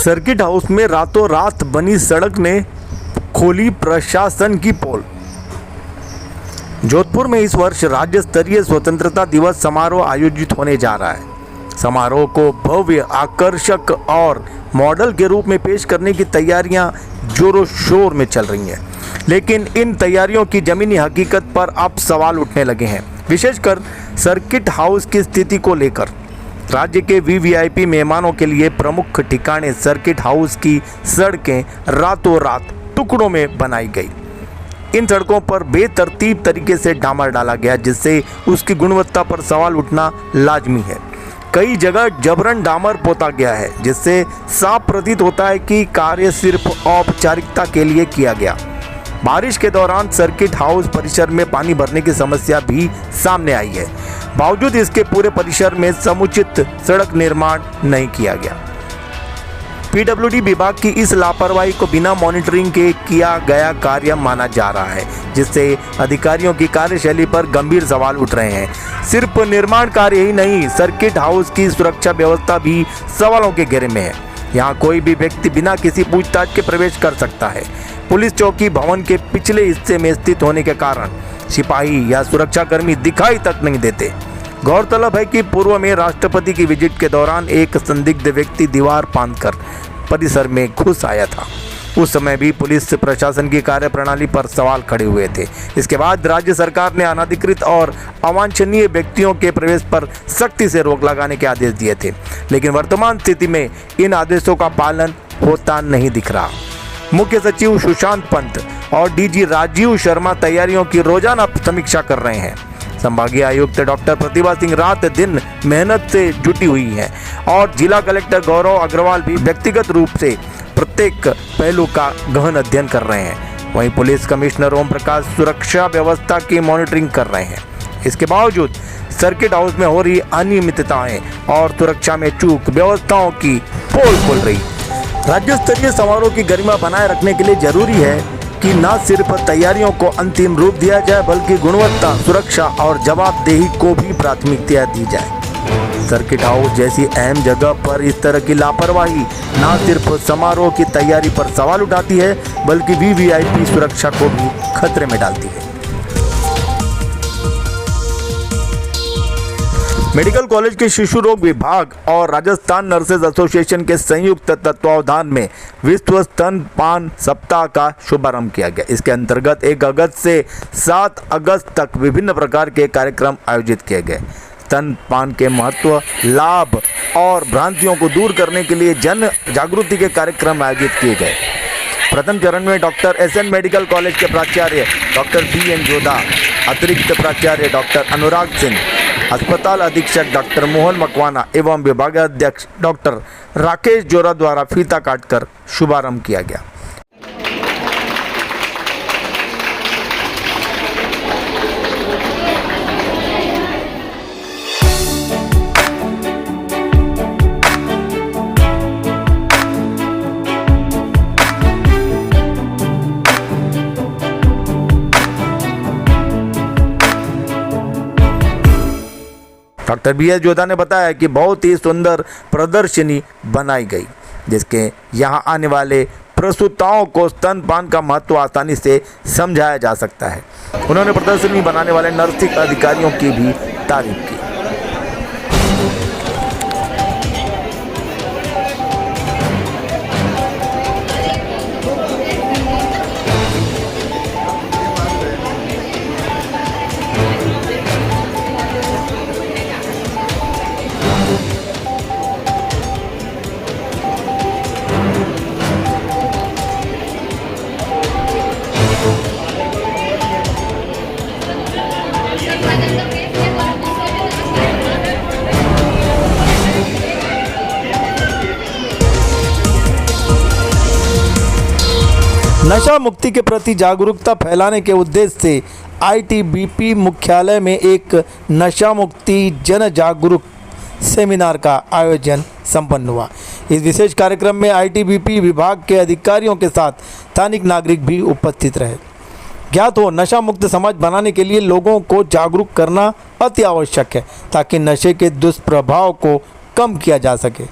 Circuit house में रातों रात बनी सड़क ने खोली प्रशासन की पोल। जोधपुर में इस वर्ष राज्य स्तरीय स्वतंत्रता दिवस समारोह आयोजित होने जा रहा है। समारोह को भव्य, आकर्षक और मॉडल के रूप में पेश करने की तैयारियां जोरों शोर में चल रही हैं, लेकिन इन तैयारियों की जमीनी हकीकत पर अब सवाल उठने लगे हैं, विशेषकर सर्किट हाउस की स्थिति को लेकर। राज्य के वीवीआईपी मेहमानों के लिए प्रमुख ठिकाने सर्किट हाउस की सड़कें रातों रात टुकड़ों में बनाई गई। इन सड़कों पर बेतरतीब तरीके से डामर डाला गया, जिससे उसकी गुणवत्ता पर सवाल उठना लाजमी है। कई जगह जबरन डामर पोता गया है, जिससे साफ प्रतीत होता है कि कार्य सिर्फ औपचारिकता के लिए किया गया। बारिश के दौरान सर्किट हाउस परिसर में पानी भरने की समस्या भी सामने आई है। बावजूद इसके पूरे परिसर में समुचित सड़क निर्माण नहीं किया गया। पीडब्ल्यूडी विभाग की इस लापरवाही को बिना मॉनिटरिंग के किया गया कार्य माना जा रहा है, जिससे अधिकारियों की कार्यशैली पर गंभीर सवाल उठ रहे हैं। सिर्फ निर्माण कार्य ही नहीं, सर्किट हाउस की सुरक्षा व्यवस्था भी सवालों के घेरे में है। यहाँ कोई भी व्यक्ति बिना किसी पूछताछ के प्रवेश कर सकता है। पुलिस चौकी भवन के पिछले हिस्से में स्थित होने के कारण सिपाही या सुरक्षाकर्मी दिखाई तक नहीं देते। गौरतलब है कि पूर्व में राष्ट्रपति की विजिट के दौरान एक संदिग्ध व्यक्ति दीवार फांदकर परिसर में घुस आया था। उस समय भी पुलिस प्रशासन की कार्यप्रणाली पर सवाल खड़े हुए थे। इसके बाद राज्य सरकार ने अनाधिकृत और अवांछनीय व्यक्तियों के प्रवेश पर सख्ती से रोक लगाने के आदेश दिए थे, लेकिन वर्तमान स्थिति में इन आदेशों का पालन होता नहीं दिख रहा। मुख्य सचिव सुशांत पंत और डीजी राजीव शर्मा तैयारियों की रोजाना समीक्षा कर रहे हैं। संभागीय आयुक्त डॉक्टर प्रतिभा सिंह रात दिन मेहनत से जुटी हुई हैं और जिला कलेक्टर गौरव अग्रवाल भी व्यक्तिगत रूप से प्रत्येक पहलू का गहन अध्ययन कर रहे हैं। वहीं पुलिस कमिश्नर ओम प्रकाश सुरक्षा व्यवस्था की मॉनिटरिंग कर रहे हैं। इसके बावजूद सर्किट हाउस में हो रही अनियमितताएं और सुरक्षा में चूक व्यवस्थाओं की पोल खोल रही। राज्य स्तरीय समारोह की गरिमा बनाए रखने के लिए जरूरी है कि न सिर्फ तैयारियों को अंतिम रूप दिया जाए, बल्कि गुणवत्ता, सुरक्षा और जवाबदेही को भी प्राथमिकता दी जाए। सर्किट हाउस जैसी अहम जगह पर इस तरह की लापरवाही न सिर्फ समारोह की तैयारी पर सवाल उठाती है, बल्कि वीवीआईपी सुरक्षा को भी खतरे में डालती है। मेडिकल कॉलेज के शिशु रोग विभाग और राजस्थान नर्सेज एसोसिएशन के संयुक्त तत्वावधान में विश्व स्तनपान सप्ताह का शुभारंभ किया गया। इसके अंतर्गत 1 अगस्त से 7 अगस्त तक विभिन्न प्रकार के कार्यक्रम आयोजित किए गए। स्तनपान के महत्व, लाभ और भ्रांतियों को दूर करने के लिए जन जागृति के कार्यक्रम आयोजित किए गए। प्रथम चरण में डॉक्टर SN मेडिकल कॉलेज के प्राचार्य डॉक्टर BN जोधा, अतिरिक्त प्राचार्य डॉक्टर अनुराग सिंह, अस्पताल अधीक्षक डॉक्टर मोहन मकवाना एवं विभागाध्यक्ष डॉक्टर राकेश जोरा द्वारा फीता काटकर शुभारंभ किया गया। डॉक्टर BS जोधा ने बताया कि बहुत ही सुंदर प्रदर्शनी बनाई गई, जिसके यहाँ आने वाले प्रसूताओं को स्तनपान का महत्व आसानी से समझाया जा सकता है। उन्होंने प्रदर्शनी बनाने वाले नर्सिंग अधिकारियों की भी तारीफ की। नशा मुक्ति के प्रति जागरूकता फैलाने के उद्देश्य से ITBP मुख्यालय में एक नशा मुक्ति जन जागरूक सेमिनार का आयोजन संपन्न हुआ। इस विशेष कार्यक्रम में ITBP विभाग के अधिकारियों के साथ स्थानिक नागरिक भी उपस्थित रहे। ज्ञात हो, नशा मुक्त समाज बनाने के लिए लोगों को जागरूक करना अति आवश्यक है, ताकि नशे के दुष्प्रभाव को कम किया जा सके।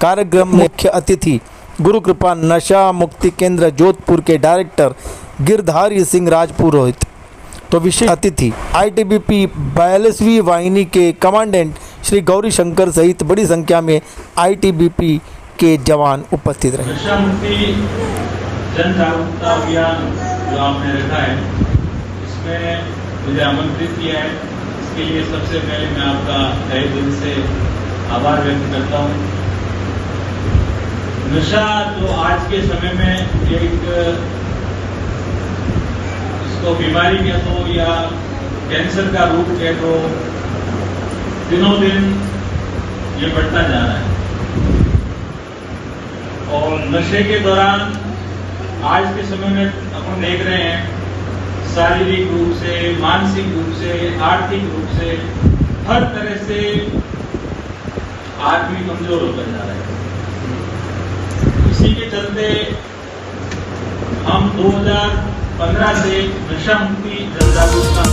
कार्यक्रम में मुख्य अतिथि गुरु कृपा नशा मुक्ति केंद्र जोधपुर के डायरेक्टर गिरधारी सिंह राजपुरोहित तो विशेष अतिथि आईटीबीपी 42वीं वाहिनी के कमांडेंट श्री गौरी शंकर सहित बड़ी संख्या में आईटीबीपी के जवान उपस्थित रहे। नशा मुक्ति जन जागरूकता अभियान जो आपने रखा है, इसमें मुझे आमंत्रित किया है, इसके लिए सबसे पहले मैं आपका तहे दिल से आभार व्यक्त करता हूँ। नशा जो आज के समय में एक इसको बीमारी कह दो या कैंसर का रूप कह दो, दिनों दिन ये बढ़ता जा रहा है। और नशे के दौरान आज के समय में अपन देख रहे हैं शारीरिक रूप से, मानसिक रूप से, आर्थिक रूप से, हर तरह से आदमी कमजोर होता जा रहा है। इसी के चलते हम 2015 से नशा मुक्ति जन जागरूकता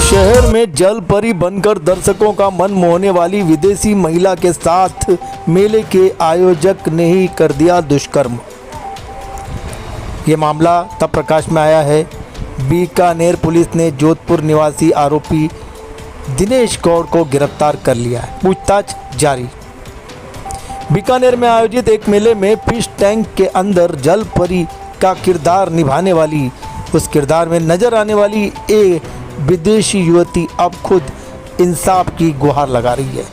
शहर में जल परी बनकर दर्शकों का मन मोहने वाली विदेशी महिला के साथ मेले के आयोजक ने ही कर दिया दुष्कर्म। ये मामला तब प्रकाश में आया है, बीकानेर पुलिस ने जोधपुर निवासी आरोपी दिनेश गौड़ को गिरफ्तार कर लिया है, पूछताछ जारी। बीकानेर में आयोजित एक मेले में फिश टैंक के अंदर जल परी का किरदार निभाने वाली, उस किरदार में नजर आने वाली एक विदेशी युवती अब खुद इंसाफ की गुहार लगा रही है।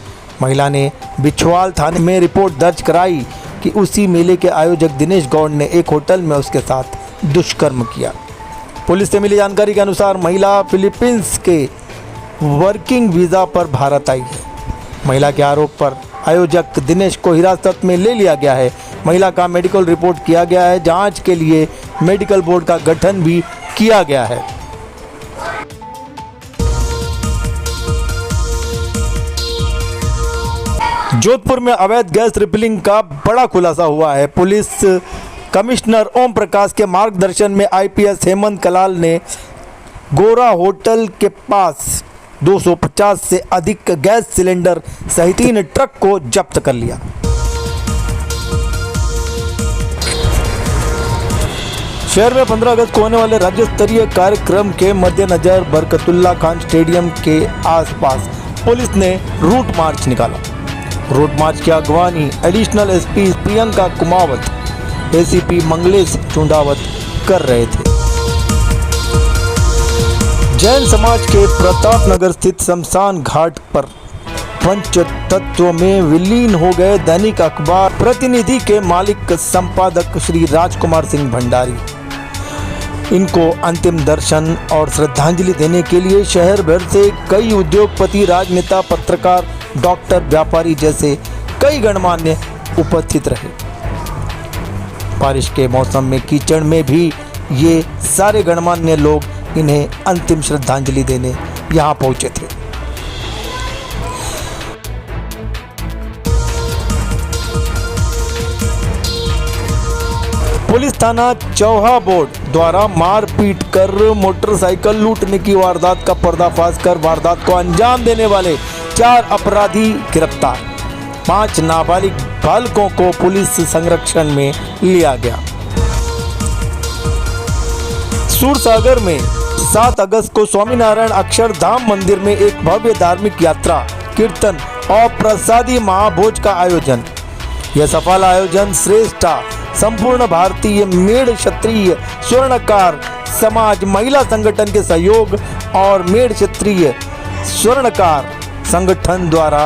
महिला ने बिछवाल थाने में रिपोर्ट दर्ज कराई कि उसी मेले के आयोजक दिनेश गौड़ ने एक होटल में उसके साथ दुष्कर्म किया। पुलिस से मिली जानकारी के अनुसार महिला फिलीपींस के वर्किंग वीज़ा पर भारत आई है। महिला के आरोप पर आयोजक दिनेश को हिरासत में ले लिया गया है। महिला का मेडिकल रिपोर्ट किया गया है। जांच के लिए मेडिकल बोर्ड का गठन भी किया गया है। जोधपुर में अवैध गैस रिफिलिंग का बड़ा खुलासा हुआ है। पुलिस कमिश्नर ओम प्रकाश के मार्गदर्शन में आईपीएस हेमंत कलाल ने गोरा होटल के पास 250 से अधिक गैस सिलेंडर सहित 3 ट्रक को जब्त कर लिया। शहर में 15 अगस्त को होने वाले राज्य स्तरीय कार्यक्रम के मद्देनजर बरकतुल्ला खान स्टेडियम के आसपास पुलिस ने रूट मार्च निकाला। रूट मार्च की अगवानी additional SP Priyanka Kumawat, ACP Manglesh Chundawat कर रहे थे। जैन समाज के प्रताप नगर स्थित शमशान घाट पर पंच तत्व में विलीन हो गए दैनिक अखबार प्रतिनिधि के मालिक संपादक श्री राजकुमार सिंह भंडारी। इनको अंतिम दर्शन और श्रद्धांजलि देने के लिए शहर भर से कई उद्योगपति, राजनेता, पत्रकार, डॉक्टर, व्यापारी जैसे कई गणमान्य उपस्थित रहे। बारिश के मौसम में कीचड़ में भी ये सारे गणमान्य लोग इन्हें अंतिम श्रद्धांजलि देने यहाँ पहुंचे थे। पुलिस थाना चौहा बोर्ड द्वारा मारपीट कर मोटरसाइकिल लूटने की वारदात का पर्दाफाश कर वारदात को अंजाम देने वाले 4 अपराधी गिरफ्तार। 5 नाबालिग बालकों को पुलिस संरक्षण में लिया गया। सूरसागर में 7 अगस्त को स्वामीनारायण अक्षरधाम मंदिर में एक भव्य धार्मिक यात्रा, कीर्तन और प्रसादी महाभोज का आयोजन। यह सफल आयोजन श्रेष्ठा संपूर्ण भारतीय मेड़ क्षत्रिय स्वर्णकार समाज महिला संगठन के सहयोग और मेड़ क्षत्रिय स्वर्णकार संगठन द्वारा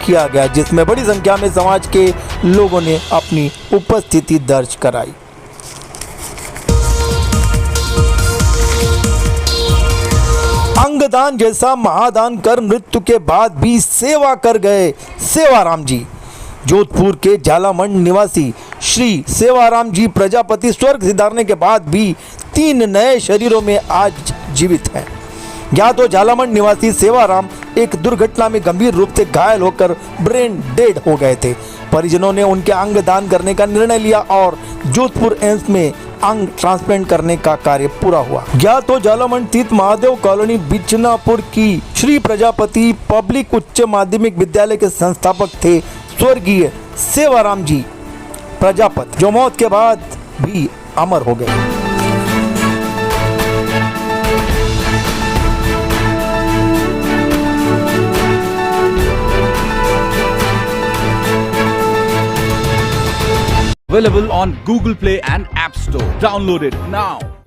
किया गया, जिसमें बड़ी संख्या में समाज के लोगों ने अपनी उपस्थिति दर्ज कराई। अंगदान जैसा महादान कर मृत्यु के बाद भी सेवा कर गए सेवाराम जी। जोधपुर के झालामंड निवासी श्री सेवाराम जी प्रजापति स्वर्ग सिधारने के बाद भी 3 नए शरीरों में आज जीवित हैं। ज्ञात हो झालामंड निवासी सेवाराम एक दुर्घटना में गंभीर रूप से घायल होकर ब्रेन डेड हो गए थे। परिजनों ने उनके अंग दान करने का निर्णय लिया और जोधपुर एम्स में अंग ट्रांसप्लांट करने का कार्य पूरा हुआ। ज्ञात हो झालामंड स्थित महादेव कॉलोनी बिचनापुर की श्री प्रजापति पब्लिक उच्च माध्यमिक विद्यालय के संस्थापक थे स्वर्गीय सेवाराम जी प्रजापति, जो मौत के बाद भी अमर हो गए। Available on Google Play and App Store. Download it now.